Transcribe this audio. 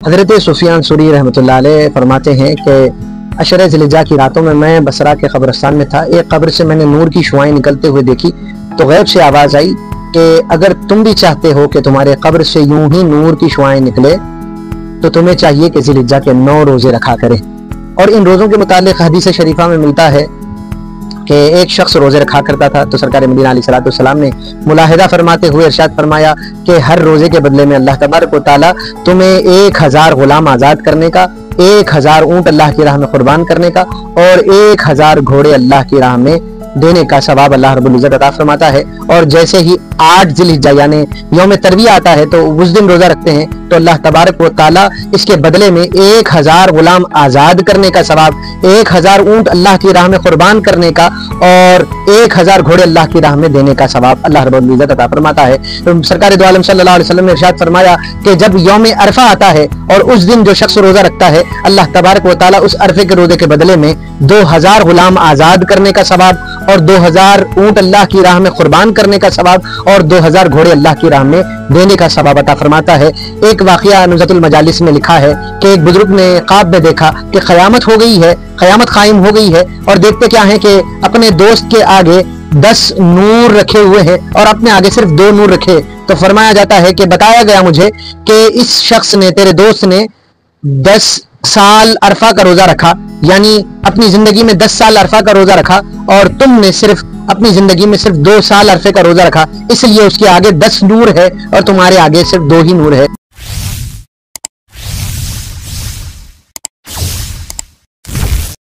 حضرت سفیان ثوری رحمۃ اللہ علیہ فرماتے ہیں کہ عشر ذوالحجہ کی راتوں میں بصرہ کے قبرستان میں تھا. ایک قبر سے میں نے نور کی شعاعیں نکلتے ہوئے دیکھی تو غیب سے آواز آئی کہ اگر تم بھی چاہتے ہو کہ تمہارے قبر سے یوں ہی نور کی شعاعیں نکلے تو تمہیں چاہیے کہ ذوالحجہ کے 9 روزے رکھا کرے. اور ان روزوں کے متعلق حدیث شریفہ میں ملتا ہے کہ ایک شخص روزے رکھا کرتا تھا تو سرکار مدینہ علیہ الصلوۃ والسلام نے ملاحظہ فرماتے ہوئے ارشاد فرمایا کہ ہر روزے کے بدلے میں اللہ تبارک و تعالیٰ تمہیں 1000 غلام آزاد کرنے کا، 1000 اونٹ اللہ کی راہ میں قربان کرنے کا اور 1000 گھوڑے اللہ کی راہ میں دینے کا ثواب اللہ رب العزت عطا فرماتا ہے. اور جیسے ہی 8 ذی الحجہ یعنی یوم ترویہ آتا ہے تو اس دن روزہ رکھتے ہیں تو اللہ تبارک و تعالیٰ اس کے بدلے میں 1000 غلام آزاد کرنے کا ثواب، 1000 اونٹ اللہ کی راہ میں قربان کرنے کا اور 1000 گھوڑے اللہ کی راہ میں دینے کا ثواب اللہ رب العزت عطا فرماتا ہے. سرکار دو عالم صلی اللہ علیہ وسلم نے ارشاد فرمایا کہ جب یوم عرفہ آتا ہے اور اس دن جو شخص روزہ رکھتا ہے اللہ تبارک و تعالیٰ اس عرفے کے روزے کے بدلے میں 2000 غلام آزاد کرنے کا ثواب اور 2000 اونٹ اللہ کی راہ میں قربان کرنے کا ثواب اور 2000 گھوڑے اللہ کی راہ میں دینے کا ثواب عطا فرماتا ہے. ایک واقعہ نزہۃ المجالس میں لکھا ہے کہ ایک بزرگ نے خواب میں دیکھا کہ قیامت ہو گئی ہے، قیامت قائم ہو گئی ہے اور دیکھتے کیا ہیں کہ اپنے دوست کے آگے 10 نور رکھے ہوئے ہیں اور اپنے آگے صرف 2 نور رکھے. تو فرمایا جاتا ہے کہ بتایا گیا مجھے کہ اس شخص نے، تیرے دوست نے 10 سال عرفہ کا روزہ رکھا، یعنی اپنی زندگی میں 10 سال عرفہ کا روزہ رکھا اور تم نے صرف اپنی زندگی میں صرف 2 سال عرفے کا روزہ رکھا، اس لیے اس کے آگے 10 نور ہے اور تمہارے آگے صرف 2 ہی نور ہے.